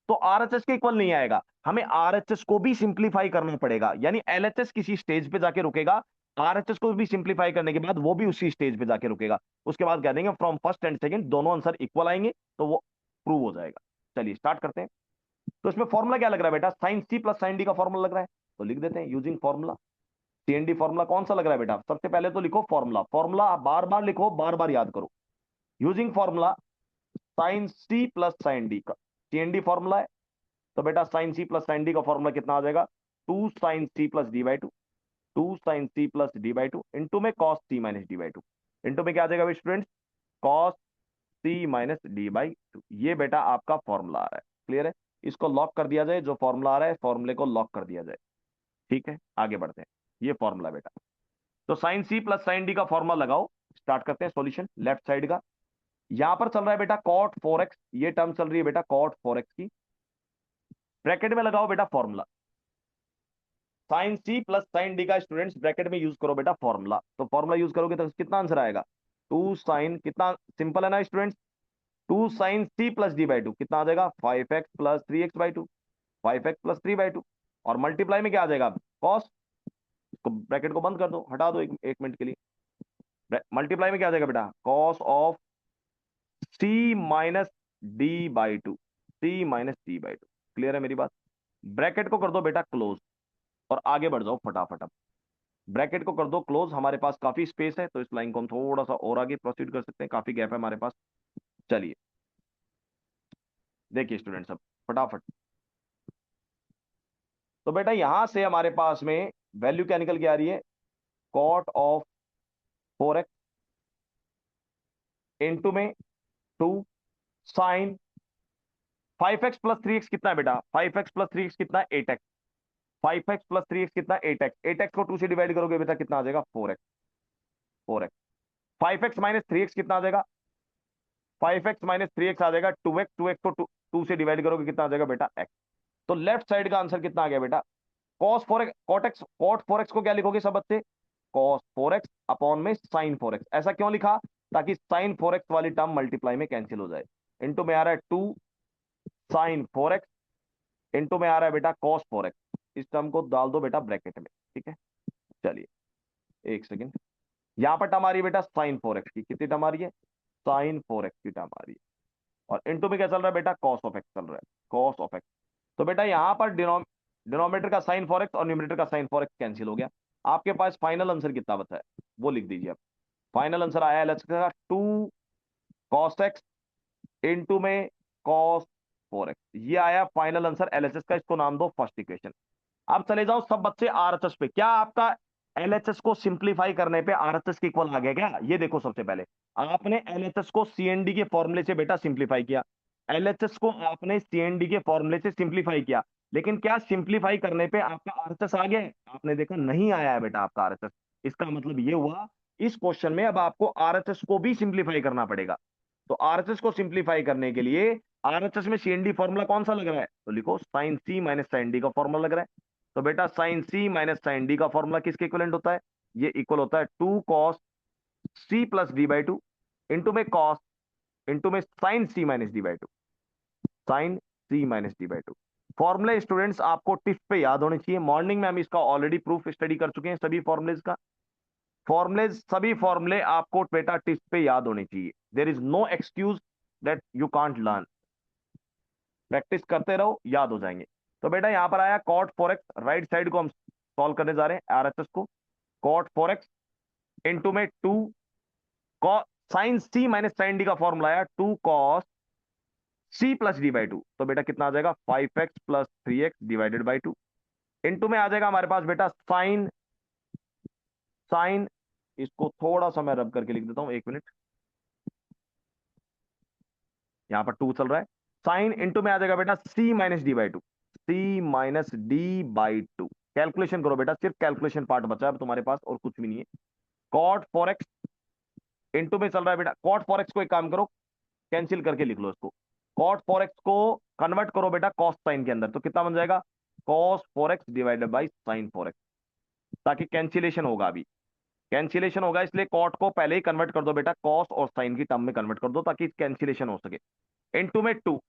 Speaker 1: तो आरएचएस के इक्वल नहीं आएगा। हमें आरएचएस को भी सिंप्लीफाई करना पड़ेगा, यानी एलएचएस किसी स्टेज पे जाके रुकेगा, आरएचएस को भी सिंप्लीफाई करने के बाद वो भी उसी स्टेज पे जाके रुकेगा। उसके बाद कह देंगे फ्रॉम फर्स्ट एंड सेकंड दोनों आंसर इक्वल आएंगे, तो वो प्रूव हो जाएगा। चलिए स्टार्ट करते हैं। तो इसमें फॉर्मूला क्या लग रहा है बेटा? Sine C plus sine D का फॉर्मूला लग रहा है, तो लिख देते हैं यूजिंग फॉर्मूला। सीएनडी फॉर्मूला कौन सा लग रहा है बेटा? सबसे पहले तो लिखो फॉर्मूला, फॉर्मूला आप बार बार लिखो, बार बार याद करो। Using formula sine C plus sine D का सीएनडी फॉर्मूला है। तो बेटा sine C plus sine D का फॉर्मूला कितना आ जाएगा? Two sine C plus D by two, two sine C plus D by two into में cos C minus D by two, into में क्या आ जाएगा students? Cos C minus D by two. ये बेटा आपका फॉर्मूला आ रहा है। क्लियर है? इसको लॉक कर दिया जाए, जो फॉर्मूला आ रहा है फॉर्मूले को लॉक कर दिया जाए। ठीक है आगे बढ़ते हैं। ये फॉर्मूला बेटा, तो sine C plus sine D का फॉर्मूला लगाओ। स्टार्ट करते हैं सॉल्यूशन लेफ्ट साइड का। यहां पर चल रहा है बेटा कॉट 4x, ये टर्म चल रही है बेटा कॉट 4x की। ब्रैकेट में लगाओ बेटा formula sine C plus sine D का, स्टूडेंट्स ब्रैकेट में यूज करो बेटा फॉर्मूला। तो फॉर्मूला यूज करोगे तो कितना आंसर आएगा? टू साइन, कितना सिंपल है ना students, two sine C plus D by two कितना आ जाएगा? 5x plus 3x by two, 5x plus 3 by two, और मल्टीप्लाई में क्या आ जाएगा? कॉस। इसको ब्रैकेट को बंद कर दो, हटा दो एक मिनट के लिए। मल्टीप्लाई में क्या आ जाएगा बेटा? Cos of C minus D by two, C minus D by two. Clear है मेरी बात? ब्रैकेट को कर दो बेटा क्लोज और आगे बढ़ जाओ फटाफट। अब ब्रैकेट को कर दो क्लोज, हमारे पास काफी स्पेस है तो इस लाइन को हम थोड़ा सा और आगे प्रोसीड कर सकते हैं, काफी गैप है हमारे पास। चलिए देखिए स्टूडेंट्स अब फटाफट। तो बेटा यहां से हमारे पास में वैल्यू क्या निकल के आ रही है? कॉट ऑफ 4x इंटू में two sine 5x plus 3x कितना है बेटा? 5x प्लस 3x कितना है? 8x। 5x प्लस 3x कितना? 8x। 8x को 2 से डिवाइड करोगे बेटा कितना आ जाएगा? 4x। 4x। 5x minus 3x कितना आ जाएगा? 5x माइनस 3x आ जाएगा 2x। 2x को 2 से डिवाइड करोगे कितना आ जाएगा बेटा? x। तो लेफ्ट साइड का आंसर कितना आ गया बेटा? cos 4x, cot x, cot 4x को क्या लिखोगे सब बच्चे? cos 4x अपॉन में sin 4x। ऐसा क्यों लिखा? ताकि sin 4x वाली टर्म मल्टीप्लाई में कैंसिल हो जाए। इंटू में आ रहा है 2 sin 4x, इंटू में आ रहा है बेटा cos 4x। इस टर्म को डाल दो बेटा ब्रैकेट में। ठीक है चलिए एक सेकेंड। यहां पर टर्म आ रही है बेटा साइन 4x की, कितनी टर्म आ रही है? साइन 4x की टर्म आ रही है, और इनटू में क्या चल रहा है बेटा? कॉस ऑफ एक्स चल रहा है, कॉस ऑफ एक्स। तो बेटा यहां पर डिनोमिनेटर का साइन 4x और न्यूमरेटर का साइन 4x कैंसिल हो गया। आपके पास फाइनल आंसर कितना बचा है वो लिख दीजिए आप। फाइनल आंसर आया एलएच का 2 कॉस एक्स इंटू में कॉस 4x, ये आया फाइनल आंसर एलएचएस का। इसको नाम दो फर्स्ट इक्वेशन। अब चले जाओ सब बच्चे आरएचएस पे। क्या आपका एलएचएस को सिंप्लीफाई करने पे आरएचएस के इक्वल आ गया क्या? ये देखो सबसे पहले आपने एलएचएस को सीएनडी के फॉर्मूले से बेटा सिंप्लीफाई किया। एलएचएस को आपने सीएनडी के फॉर्मूले से सिंप्लीफाई किया, लेकिन क्या सिंप्लीफाई करने पे आपका आरएचएस आ गया है? आपने देखा नहीं आया है बेटा आपका आरएचएस। इसका मतलब ये हुआ इस क्वेश्चन में अब आपको आरएचएस को भी सिंप्लीफाई करना पड़ेगा। तो आरएचएस को सिंप्लीफाई करने के लिए आरएचएस में सीएनडी फॉर्मूला कौन सा लग रहा है? तो लिखो sine C minus sine D का फॉर्मूला लग रहा है। तो बेटा sine C minus sine D का फॉर्मूला किसके इक्विवेलेंट होता है? ये इक्वल होता है 2 cos C plus D by two into में कॉस इंटू में sine C minus D by two, sine C minus D by two. फॉर्मूले स्टूडेंट्स आपको टिप पे याद होने चाहिए। मॉर्निंग में हम इसका ऑलरेडी प्रूफ स्टडी कर चुके हैं सभी फॉर्मुलेज का। फॉर्मुलेज सभी फॉर्मूले आपको बेटा टिप पे याद होने चाहिए। There is no excuse that you can't learn. Practice करते रहो याद हो जाएंगे। तो बेटा यहां पर आया कॉट 4x, राइट साइड को हम सॉल्व करने जा रहे हैं आरएचएस को। कॉट 4x इंटू में 2 sine C minus sine D का फॉर्मूला आया 2 cos C plus D by two. तो बेटा कितना आ जाएगा? 5x plus 3x divided by two. Into में आ जाएगा हमारे पास बेटा साइन साइन, इसको थोड़ा सा मैं रब करके लिख देता हूं, 1 मिनट। यहां पर 2 चल रहा है, साइन इंटू में आ जाएगा बेटा C-D/2, C-D/2। कैलकुलेशन करो बेटा, सिर्फ कैलकुलेशन पार्ट बचा है अब तुम्हारे पास, और कुछ भी नहीं है। कॉट 4x इंटू में चल रहा है बेटा, कॉट 4x को एक काम करो, कैंसिल करके लिख लो इसको। कॉट 4x को कन्वर्ट करो बेटा कॉस साइन के अंदर, तो कितना बन जाएगा, cos 4x divided by sine 4x, ताकि कैंसिलेशन होगा अभी, कैंसिलेशन होगा, इसलिए कॉट को पहले ही कन्वर्ट कर दो बेटा कॉस और साइन की टर्म में कन्वर्ट कर दो, ताकि कैंसिलेशन हो सके। इनटू में 2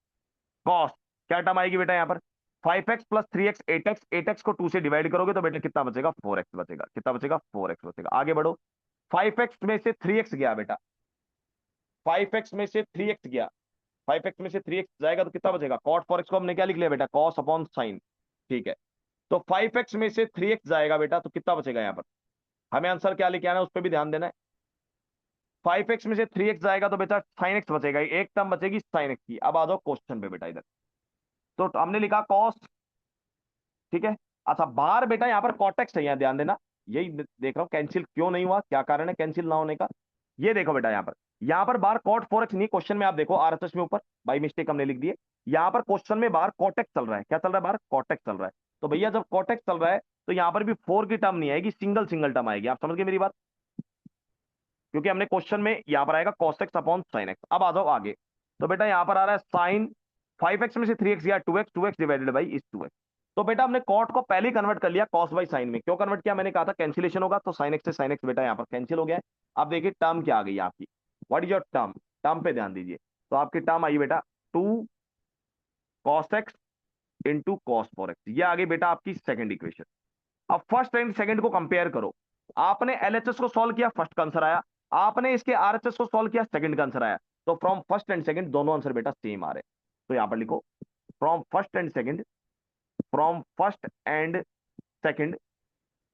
Speaker 1: कॉस, क्या टर्म आएगी बेटा यहाँ पर, 5x plus 3x 8x, 8x को 2 से डिवाइड करोगे तो बेटा कितना बचेगा, 4x बचेगा। कितना बचेगा, 4x बचेगा। आगे बढ़ो, 5x में से 3x गया बेटा, 5x में से 3x गया, 5x में से 3x जाएगा तो कितना बचेगा, कॉट 4x को हमने क्या लिख लिया बेटा, कॉस अपॉन साइन, ठीक है। तो 5x में से 3x जाएगा बेटा, तो कितना बचेगा यहाँ पर, हमें आंसर क्या लेके आना है उस पर भी ध्यान देना है। 5x में से 3x जाएगा तो बेटा साइन एक्स बचेगा, एक टर्म बचेगी साइन एक्स की। अब आ जाओ क्वेश्चन पे बेटा इधर, तो हमने लिखा कॉस, ठीक है। अच्छा बार बेटा यहाँ पर कॉटेक्स है, यहाँ ध्यान देना, यही देख रहा हूँ कैंसिल क्यों नहीं हुआ, क्या कारण है कैंसिल ना होने का। ये देखो बेटा यहाँ पर बार कॉट 4x नहीं, क्वेश्चन में आप देखो आरएचएस में ऊपर बाई मिस्टेक हमने लिख दिए, यहाँ पर क्वेश्चन में बार कॉटेक्स चल रहा है, क्या चल रहा है, बार कॉटेक्स चल रहा है। तो भैया जब कॉटेक्स चल रहा है तो यहाँ पर भी 4 की टर्म नहीं आएगी, सिंगल सिंगल टर्म आएगी, आप समझ गए मेरी बात, क्योंकि हमने क्वेश्चन में यहाँ पर आएगा cos x upon sine x. अब आ जाओ आगे, तो बेटा यहाँ पर आ रहा है साइन, 5x में से 3x गया 2x, 2x डिवाइडेड बाई इस 2x। तो बेटा हमने कॉट को पहले ही कन्वर्ट कर लिया कॉस बाई साइन में, क्यों कन्वर्ट किया, मैंने कहा था कैंसिलेशन होगा, तो साइन एक्स से साइन एक्स बेटा यहाँ पर कैंसिल हो गया है। अब देखिए टर्म क्या आ गई आपकी, what is your term, term पे ध्यान दीजिए। तो आपकी टर्म आई बेटा 2 cos x into cos 4x, ये आ गई बेटा आपकी सेकंड इक्वेशन। अब फर्स्ट एंड सेकंड को कंपेयर करो, आपने एलएचएस को सॉल्व किया, फर्स्ट का आंसर आया, आपने इसके आरएचएस को सॉल्व किया, सेकंड का आंसर आया। तो फ्रॉम फर्स्ट एंड सेकंड दोनों आंसर बेटा सेम आ रहे, तो यहां पर लिखो from first and second, from first and second,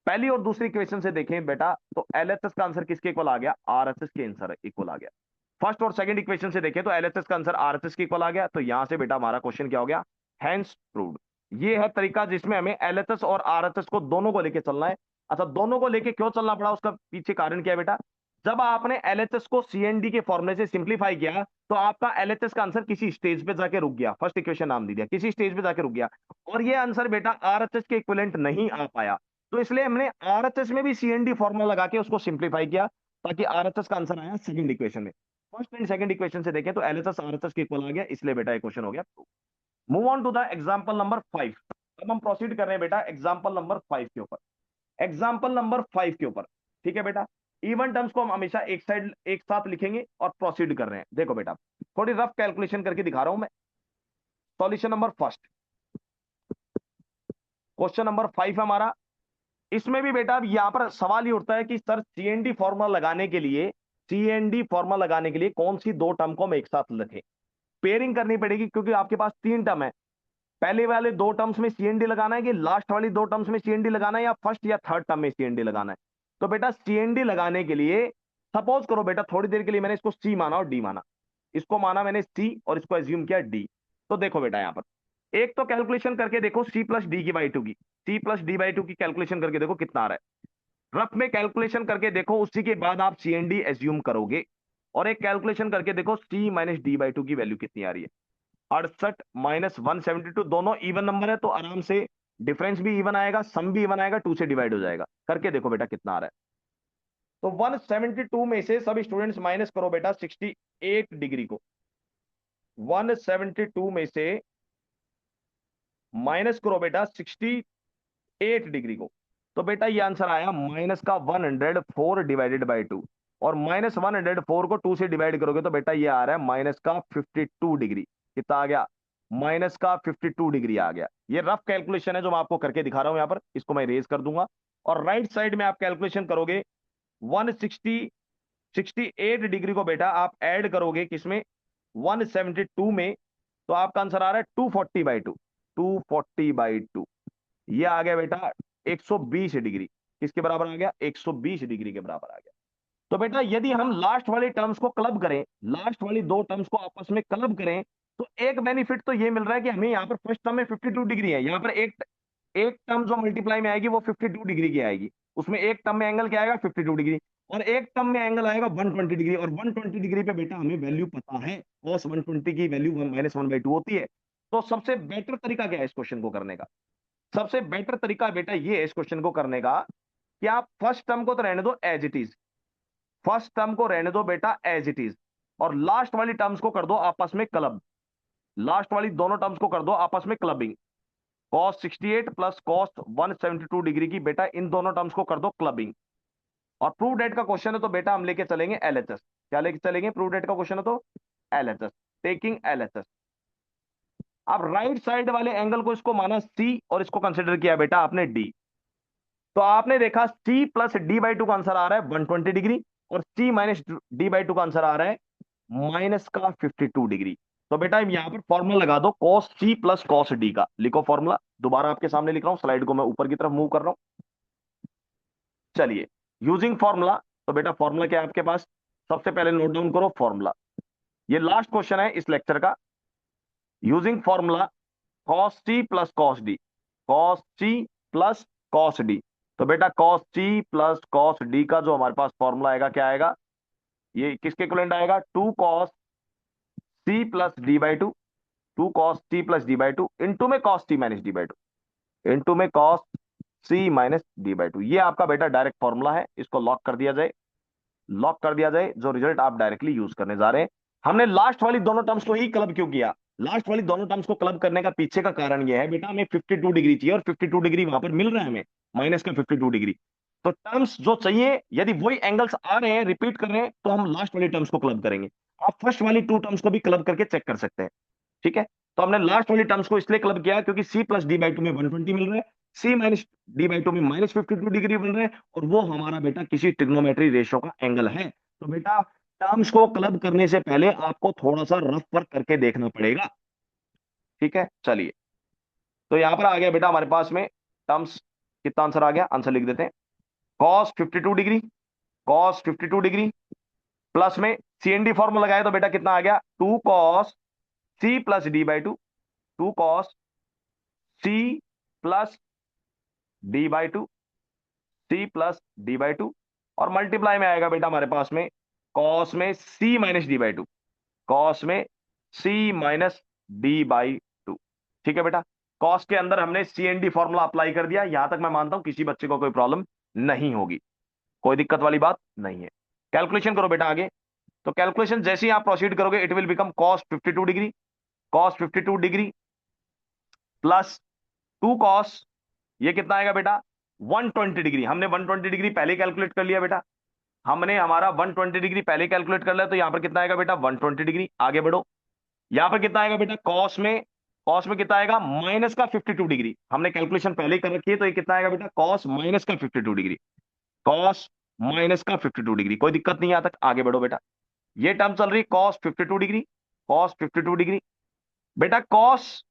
Speaker 1: पहली और दूसरी इक्वेशन से देखें बेटा तो एलएचएस का आंसर किसके इक्वल आ गया, आरएचएस के आंसर इक्वल आ गया। फर्स्ट और सेकंड इक्वेशन से देखें तो एलएचएस का आंसर आरएचएस के इक्वल आ गया, तो यहां से बेटा हमारा क्वेश्चन क्या हो गया, हैंस प्रूव्ड। ये है तरीका जिसमें हमें एलएचएस और आरएचएस को दोनों को लेके चलना है। अच्छा दोनों को लेके क्यों चलना पड़ा, उसका पीछे कारण क्या है बेटा, जब आपने एलएचएस को सीएनडी के फॉर्मूले से सिंप्लीफाई किया तो आपका एलएचएस का आंसर किसी स्टेज पे जाके रुक गया, फर्स्ट इक्वेशन नाम दे दिया, किसी स्टेज पे जाके रुक गया, और ये आंसर बेटा आरएचएस के इक्विवेलेंट नहीं आ पाया। तो इसलिए हमने आरएचएस में भी सीएनडी फॉर्मूला लगा के उसको सिंप्लीफाई किया, ताकि आरएचएस का आंसर आया सेकंड इक्वेशन में। फर्स्ट एंड सेकंड इक्वेशन से देखें तो एलएचएस आरएचएस के इक्वल आ गया, इसलिए बेटा ये क्वेश्चन हो गया। Move on to the example number 5। अब हम प्रोसीड कर रहे हैं बेटा एग्जांपल नंबर 5 के ऊपर, एग्जांपल नंबर 5 के ऊपर, ठीक है बेटा। इवन टर्म्स को हम हमेशा एक साइड एक साथ लिखेंगे और प्रोसीड कर रहे हैं। देखो बेटा थोड़ी रफ कैलकुलेशन करके दिखा रहा हूं मैं। Solution number first, question number 5 हमारा, इसमें भी बेटा अब यहां पर सवाल ही उठता है कि सर सीएनडी फॉर्मूला लगाने के लिए, सीएनडी फॉर्मूला लगाने के लिए कौन सी दो टर्म को हम एक साथ लिखें, पेयरिंग करनी पड़ेगी, क्योंकि आपके पास 3 टर्म है। पहले वाले 2 टर्म्स में सीएनडी लगाना है कि लास्ट वाली 2 टर्म्स में सीएनडी लगाना है, या फर्स्ट या थर्ड टर्म में सीएनडी लगाना है। तो बेटा सीएनडी लगाने के लिए सपोज करो बेटा थोड़ी देर के लिए मैंने इसको सी माना और डी माना, इसको माना मैंने सी और इसको एज्यूम किया डी। तो देखो बेटा यहां पर एक तो कैलकुलेशन करके देखो सी प्लस डी की बाई टू की, C plus D by two की कैलकुलेशन करके देखो कितना आ रहा है, रफ में कैलकुलेशन करके देखो, उसी के बाद आप सीएनडी एज्यूम करोगे। और एक कैलकुलेशन करके देखो सी माइनस डी बाई टू की वैल्यू कितनी आ रही है, 68 माइनस 172, दोनों इवन नंबर है तो आराम से डिफरेंस भी इवन आएगा, सम भी इवन आएगा, 2 से डिवाइड हो जाएगा। करके देखो बेटा कितना आ रहा है। तो 172 में से सब स्टूडेंट्स माइनस करो बेटा 68 डिग्री को, 172 में से माइनस करो बेटा 68 डिग्री को, तो बेटा ये आंसर आया माइनस का 104 डिवाइडेड बाई 2, और माइनस 104 को 2 से डिवाइड करोगे तो बेटा ये आ रहा है माइनस का 52 डिग्री। कितना आ गया, माइनस का 52 डिग्री आ गया। ये रफ कैलकुलेशन है जो मैं आपको करके दिखा रहा हूं, यहां पर इसको मैं रेज कर दूंगा, और राइट साइड में आप कैलकुलेशन करोगे 168 डिग्री को बेटा आप ऐड करोगे किसमें, 172 में, तो आपका आंसर आ रहा है 240/2, 240/2, ये आ गया बेटा 120 डिग्री। किसके बराबर आ गया, 120 डिग्री के बराबर आ गया। तो बेटा यदि हम लास्ट वाली टर्म्स को क्लब करें, लास्ट वाली 2 टर्म्स को आपस में क्लब करें, तो एक बेनिफिट तो ये मिल रहा है कि हमें यहाँ पर फर्स्ट टर्म में 52 डिग्री है, यहाँ पर एक एक टर्म जो मल्टीप्लाई में आएगी वो 52 डिग्री की आएगी। उसमें एक टर्म में एंगल क्या आएगा, 52 डिग्री, और एक टर्म में एंगल आएगा 120 डिग्री। और 120 डिग्री पे बेटा हमें वैल्यू पता है, cos 120 की वैल्यू -1/2 होती है। तो सबसे बेटर तरीका क्या है इस क्वेश्चन को करने का? सबसे बेटर तरीका बेटा ये है इस क्वेश्चन को करने का कि आप फर्स्ट टर्म को तो रहने दो as it is, first term को रहने दो बेटा एज इट इज, और लास्ट वाली टर्म्स को कर दो आपस में क्लब। लास्ट वाली दोनों टर्म्स को कर दो आपस में clubbing. cos 68 plus cos 172 degree की बेटा इन दोनों टर्म्स को कर दो क्लबिंग। और प्रूव डेट का क्वेश्चन है तो बेटा हम लेके चलेंगे एलएचएस। क्या लेके चलेंगे? प्रूव डेट का क्वेश्चन है तो एलएचएस, टेकिंग एलएचएस। अब राइट साइड वाले एंगल को इसको माना सी और इसको कंसिडर किया बेटा आपने डी। तो आपने देखा C plus D by two का आंसर आ रहा है 120 डिग्री, और C minus D by two का आंसर आ रहा है माइनस का 52 डिग्री। तो बेटा यहां पर फॉर्मूला लगा दो cos C plus cos D का। लिखो फॉर्मूला, दोबारा आपके सामने लिख रहा हूं, स्लाइड को मैं ऊपर की तरफ मूव कर रहा हूं। चलिए, यूजिंग फॉर्मूला। तो बेटा फॉर्मूला क्या है आपके पास? सबसे पहले नोट डाउन करो फॉर्मूला। ये लास्ट क्वेश्चन है इस लेक्चर का। Using formula cos C plus cos D, cos C plus cos D. तो बेटा cos C plus cos D का जो हमारे पास फॉर्मूला आएगा क्या आएगा? ये किसके इक्विवेलेंट आएगा? 2 cos C plus D by two, 2 cos t plus d/2 into में cos t minus d/2, into में cos c माइनस d/2। ये आपका बेटा डायरेक्ट फॉर्मूला है, इसको लॉक कर दिया जाए। लॉक कर दिया जाए, जो रिजल्ट आप डायरेक्टली यूज करने जा रहे हैं। हमने लास्ट वाली दोनों टर्म्स को ही क्लब क्यों किया? लास्ट वाली दोनों टर्म्स को क्लब करने का पीछे का कारण यह है बेटा, हमें 52 डिग्री चाहिए, और 52 डिग्री वहां पर मिल रहा है हमें, माइनस का 52 डिग्री। तो टर्म्स जो चाहिए, यदि वही एंगल्स आ रहे हैं, रिपीट कर रहे हैं, तो हम लास्ट वाली टर्म्स को क्लब करेंगे। आप फर्स्ट वाली टू टर्म्स को भी क्लब करके चेक कर सकते हैं। ठीक है, तो हमने लास्ट वाली टर्म्स को इसलिए क्लब किया क्योंकि C plus D by two में 120 मिल रहा है, C minus D by two में -52 डिग्री मिल रहा है, और वो हमारा बेटा किसी ट्रिग्नोमेट्री रेशियो का एंगल है। तो बेटा टर्म्स को क्लब करने से पहले आपको थोड़ा सा रफ वर्क करके देखना पड़ेगा। ठीक है, चलिए, तो यहां पर आ गया बेटा हमारे पास में टर्म्स। कितना आंसर आ गया? आंसर लिख देते हैं। cos 52 degree, cos 52 degree plus में सीएनडी फॉर्मूला लगाया तो बेटा कितना आ गया? 2 cos C plus D by two, 2 cos C plus D by two, C plus D by two, और मल्टीप्लाई में आएगा बेटा हमारे पास में कॉस में C minus D by two, cos में C minus D by two. ठीक है बेटा, कॉस के अंदर हमने C and D formula apply कर दिया। यहां तक मैं मानता हूं किसी बच्चे को कोई प्रॉब्लम नहीं होगी, कोई दिक्कत वाली बात नहीं है। कैलकुलेशन करो बेटा आगे। तो कैलकुलेशन जैसे ही आप प्रोसीड करोगे, it will become cos 52 degree, cos 52 degree plus 2 cos, ये कितना आएगा बेटा? 120 डिग्री। हमने 120 डिग्री पहले कैलकुलेट कर लिया बेटा, हमने हमारा 120 डिग्री पहले कैलकुलेट कर लिया। तो यहां पर कितना आएगा बेटा? 120 डिग्री। आगे बढ़ो, यहां पर कितना आएगा बेटा? कॉस में कितना आएगा? माइनस का 52 डिग्री। हमने कैलकुलेशन पहले ही कर रखी है, तो ये कितना आएगा बेटा? कॉस माइनस का 52 डिग्री, कॉस माइनस का 52 डिग्री। कोई दिक्कत नहीं है यहां तक, आगे बढ़ो बेटा। ये टर्म चल रही कॉस 52 डिग्री, कॉस 52 डिग्री। बेटा कॉस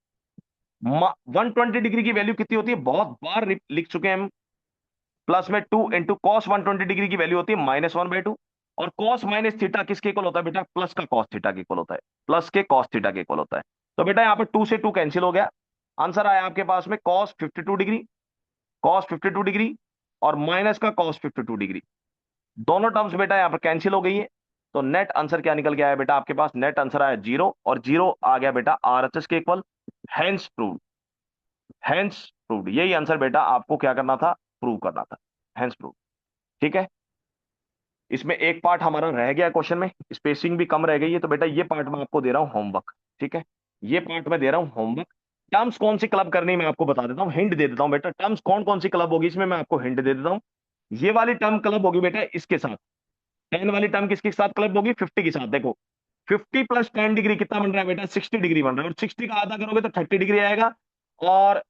Speaker 1: 120 डिग्री की वैल्यू कितनी होती है? बहुत बार लिख चुके हैं हम। प्लस में 2 इंटू कॉस 120 डिग्री की वैल्यू होती है -1/2। और कॉस माइनस थीटा किसके इक्वल होता है बेटा? प्लस का कॉस थीटा के इक्वल होता है, प्लस के कॉस थीटा के इक्वल होता है। तो बेटा यहाँ पे 2 से 2 कैंसिल हो गया। आंसर आया आपके पास में कॉस 52 डिग्री, कॉस 52 डिग्री और माइनस का कॉस 52 डिग्री। दोनों टर्म्स बेटा यहाँ पर कैंसिल हो गई है। तो नेट आंसर क्या निकल के आया बेटा आपके पास? नेट आंसर आया 0, और 0 आ गया बेटा आरएचएस के equal. Hence proved, hence proved. यही आंसर बेटा आपको क्या करना था? प्रूव करना था। Hence proved. ठीक है, इसमें एक पार्ट हमारा रह गया क्वेश्चन में, स्पेसिंग भी कम रह गई है, तो बेटा ये पार्ट मैं आपको दे रहा हूं होमवर्क। ठीक है, ये पार्ट मैं दे रहा हूं होमवर्क। टर्म्स कौन सी क्लब करनी है मैं आपको बता देता हूं, हिंट दे देता हूं बेटा। टर्म्स कौन कौन सी क्लब होगी इसमें मैं आपको हिंट दे देता हूं। ये वाली टर्म क्लब होगी बेटा इसके साथ, 10 वाली टर्म किसके साथ क्लब होगी? 50 के साथ। देखो 50 प्लस 10 डिग्री कितना बन रहा है बेटा? 60 डिग्री बन रहा है, और 60 का आधा करोगे तो 30 डिग्री आएगा, और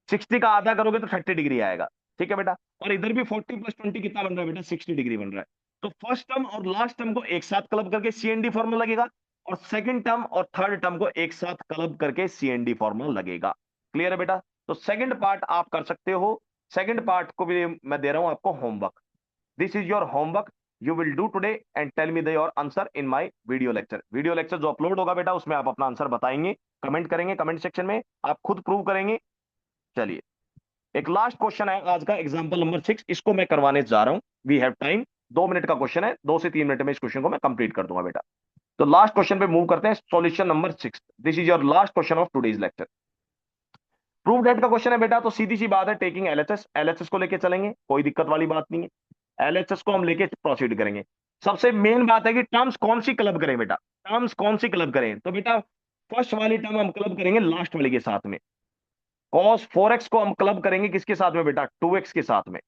Speaker 1: 60 का आधा करोगे तो 30 डिग्री आएगा। ठीक है बेटा, और इधर भी 40 प्लस 20 कितना बन रहा है बेटा? 60 डिग्री बन रहा है। तो फर्स्ट टर्म और लास्ट टर्म को एक साथ क्लब करके सीएनडी फॉर्मूला लगेगा, और सेकंड टर्म और थर्ड टर्म को एक साथ क्लब करके सीएनडी फॉर्मूला लगेगा। क्लियर है बेटा? तो सेकंड पार्ट आप कर सकते हो, सेकंड पार्ट को भी मैं दे रहा हूं आपको homework. This is your homework, you will do today and tell me the your answer in my video lecture. Video lecture जो अपलोड होगा बेटा, उसमें आप अपना आंसर बताएंगे, कमेंट करेंगे, कमेंट सेक्शन में आप खुद प्रूव करेंगे। चलिए, एक लास्ट क्वेश्चन है आज का, एग्जाम्पल नंबर 6, इसको मैं करवाने जा रहा हूं। वी हैव टाइम, 2 मिनट का क्वेश्चन है, 2 से 3 मिनट में इस क्वेश्चन को मैं कंप्लीट कर दूंगा बेटा। तो लास्ट क्वेश्चन पे मूव करते हैं, solution number 6। This is your last question of today's lecture. Prove that का क्वेश्चन है बेटा, तो सीधी सी बात है, टेकिंग एलएचएस, एलएचएस को लेके चलेंगे, कोई दिक्कत वाली बात नहीं है। एलएचएस को हम लेके प्रोसीड करेंगे। सबसे मेन बात है कि टर्म्स कौन सी क्लब करें बेटा, टर्म्स कौन सी क्लब करें। तो बेटा फर्स्ट वाली टर्म हम क्लब करेंगे लास्ट वाले के साथ में। कॉस 4x को हम क्लब करेंगे किसके साथ में बेटा, 2x के साथ में।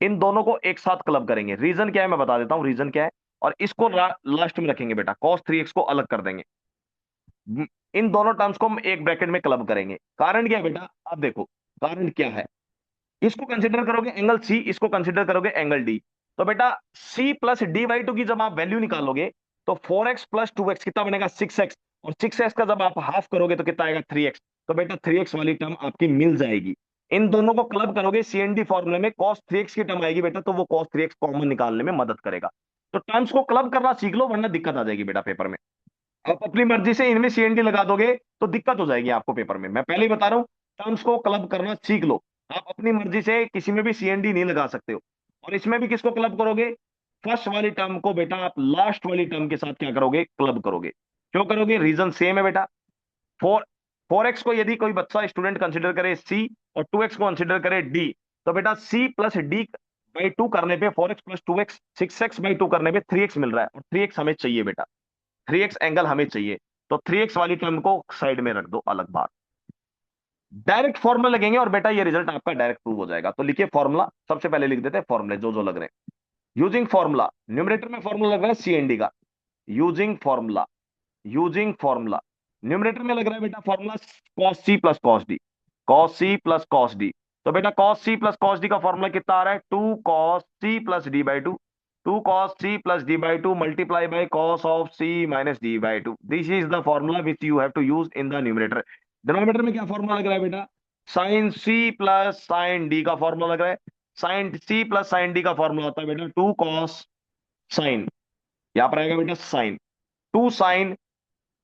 Speaker 1: इन दोनों को एक साथ क्लब करेंगे। रीजन क्या है मैं बता देता हूं, रीजन क्या है। और इसको लास्ट में रखेंगे बेटा, कॉस 3x को अलग कर देंगे। इन दोनों टर्म्स को हम एक ब्रैकेट में क्लब करेंगे। कारण क्या है बेटा, आप देखो कारण क्या है। इसको कंसिडर करोगे एंगल सी, इसको कंसिडर करोगे एंगल डी। तो बेटा C plus D by two की जब आप वैल्यू निकालोगे तो 4x प्लस 2x कितना बनेगा, 6x। और 6x का जब आप हाफ करोगे तो कितना आएगा, 3x। तो बेटा 3x वाली टर्म आपकी मिल जाएगी। इन दोनों को क्लब करोगे CND फॉर्मूले में, cos 3x की टर्म आएगी बेटा, तो वो cos 3x कॉमन निकालने में मदद करेगा। तो टर्म्स को क्लब करना सीख लो, वरना दिक्कत आ जाएगी बेटा पेपर में। आप अपनी मर्जी से इनमें CND लगा दोगे तो दिक्कत हो जाएगी आपको पेपर में, मैं पहले ही बता रहा हूं। टर्म्स को क्लब करना सीख लो। आप अपनी मर्जी से किसी में भी CND नहीं लगा सकते हो। और इसमें भी किसको क्लब करोगे, फर्स्ट वाली टर्म को बेटा आप लास्ट वाली टर्म के साथ क्या करोगे, क्लब करोगे। क्यों करोगे, रीजन सेम है बेटा। फोर 4x को यदि कोई बच्चा स्टूडेंट कंसिडर करे C, और 2x को कंसिडर करे D, तो बेटा C प्लस D बाई 2 करने पे 4x plus 2x, 6x by 2 करने पे 3x मिल रहा है। और 3x हमें चाहिए बेटा, 3x एंगल हमें चाहिए। तो 3x वाली टर्म को साइड में रख दो, अलग बात। डायरेक्ट फॉर्मूला लगेंगे और बेटा ये रिजल्ट आपका डायरेक्ट प्रूव हो जाएगा। तो लिखिए फॉर्मूला, सबसे पहले लिख देते हैं फॉर्मूले जो जो लग रहे हैं। यूजिंग फॉर्मूला, न्यूमरेटर में फॉर्मूला लग रहा है CND का। Using formula, using formula, numerator में लग रहा है बेटा formula cos C plus cos D, cos C plus cos D। तो बेटा cos C plus cos D का फॉर्मूला कितना आ रहा है, 2 cos C plus D by 2, 2 cos C plus D by 2 multiply by cos of C minus D by 2। This is the formula which you have to use in the numerator. Denominator में क्या formula लग रहा है बेटा, sin C plus sin D का formula लग रहा है। sin C plus sin D का फॉर्मूला होता है बेटा 2 cos sin, यहां पर आएगा बेटा sin, 2 sin,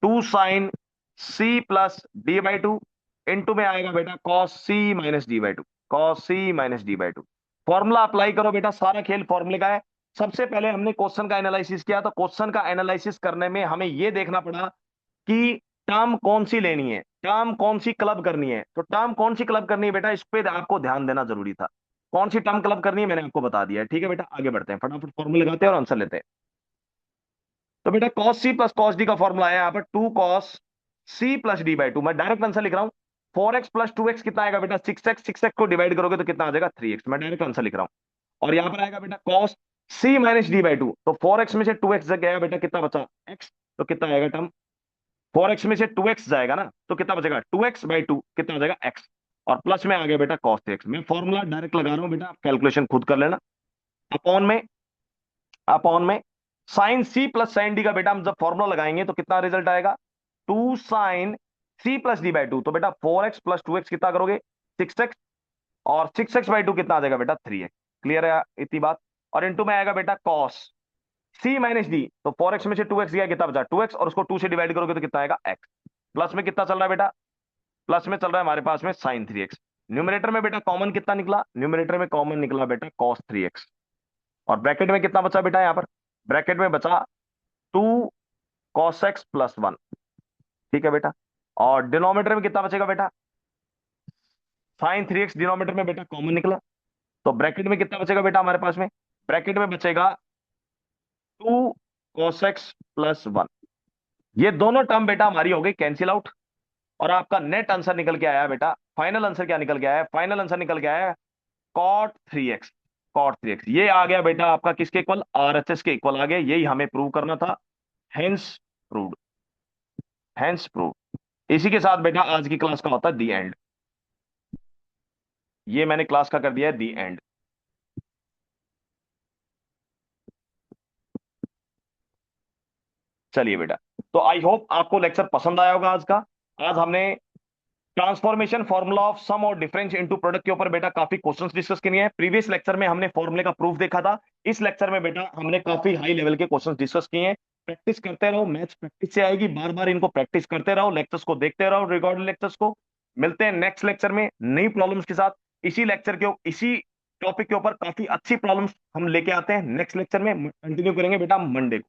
Speaker 1: 2 sine C plus D by two, into में आएगा बेटा cos C minus D by two, cos C minus D by two. Formula apply करो बेटा, सारा खेल फॉर्मूले का है। सबसे पहले हमने क्वेश्चन का एनालिसिस किया, तो क्वेश्चन का एनालिसिस करने में हमें यह देखना पड़ा कि टर्म कौन सी लेनी है, टर्म कौन सी क्लब करनी है। तो टर्म कौन सी क्लब करनी है बेटा, इस पे आपको ध्यान देना जरूरी था। कौन सी टर्म क्लब करनी है मैंने आपको बता दिया है। ठीक है बेटा, आगे बढ़ते हैं, फटाफट फॉर्मूले लगाते हैं और आंसर लेते हैं। तो बेटा cos C plus cos D का फॉर्मूला है यहाँ पर 2 cos C plus D by to. मैं डायरेक्ट आंसर लिख रहा हूँ। 4x प्लस 2x कितना आएगा बेटा, 6x, 6x को डिवाइड करोगे तो कितना आ जाएगा, 3x। मैं डायरेक्ट आंसर लिख रहा हूँ। और यहाँ पर आएगा बेटा cos C minus D by two. तो 4x में से 2x गया बेटा, कितना बचा x, तो कितना आएगा टर्म, 4x में से 2x जाएगा ना, तो कितना बचेगा 2x बाई 2, कितना आ जाएगा x। और प्लस में आ गया बेटा cos 3x। मैं फॉर्मूला डायरेक्ट लगा रहा हूँ बेटा, कैलकुलेशन खुद कर लेना। अपॉन में, अपॉन में sine C plus sine D का बेटा हम जब फॉर्मूला लगाएंगे तो कितना रिजल्ट आएगा, 2 sine C plus D by two. तो बेटा 4x प्लस 2x कितना करोगे, 6x। और 6x बाई टू कितना आ जाएगा बेटा, 3x। क्लियर है इतनी बात। और इंटू में आएगा बेटा कॉस सी माइनस डी। तो 4x में से 2x गया, कितना बचा 2x, और उसको 2 से डिवाइड करोगे तो कितना आएगा x। प्लस में कितना चल रहा है बेटा, प्लस में चल रहा है हमारे पास में साइन 3x। न्यूमरेटर में बेटा कॉमन कितना निकला, न्यूमरेटर में कॉमन निकला बेटा cos 3x। और ब्रैकेट में कितना बचा बेटा, यहाँ पर ब्रैकेट में बचा 2 cos x प्लस 1। ठीक है बेटा। और डिनोमिनेटर में कितना बचेगा बेटा, साइन 3x डिनोमिनेटर में बेटा कॉमन निकला। तो ब्रैकेट में कितना बचेगा बेटा हमारे पास में, ब्रैकेट में बचेगा 2 cos x प्लस 1। ये दोनों टर्म बेटा हमारी हो गई कैंसिल आउट। और आपका नेट आंसर निकल के आया बेटा, फाइनल आंसर क्या निकल के आया है, फाइनल आंसर निकल के आया है cot 3x। cot 3x ये आ गया बेटा आपका किसके इक्वल, RHS के इक्वल आ गया। यही हमें प्रूव करना था। Hence proved, hence proved. इसी के साथ बेटा आज की क्लास का होता है दी एंड। ये मैंने क्लास का कर दिया है दी एंड। चलिए बेटा, तो आई होप आपको लेक्चर पसंद आया होगा आज का। आज हमने ट्रांसफॉर्मेशन फार्मूला ऑफ सम और डिफरेंस इनटू प्रोडक्ट के ऊपर बेटा काफी क्वेश्चंस डिस्कस किए हैं। प्रीवियस लेक्चर में हमने फॉर्मूले का प्रूफ देखा था। इस लेक्चर में बेटा हमने काफी हाई लेवल के क्वेश्चंस डिस्कस किए हैं। प्रैक्टिस करते रहो, मैथ्स प्रैक्टिस से आएगी, बार बार इनको प्रैक्टिस करते रहो, लेक्चर्स को देखते रहो, रिकॉर्डेड लेक्चर्स को। मिलते हैं नेक्स्ट लेक्चर में नई प्रॉब्लम्स के साथ। इसी लेक्चर के इसी टॉपिक के ऊपर काफी अच्छी प्रॉब्लम्स हम लेके आते हैं नेक्स्ट लेक्चर में, कंटिन्यू करेंगे बेटा मंडे को।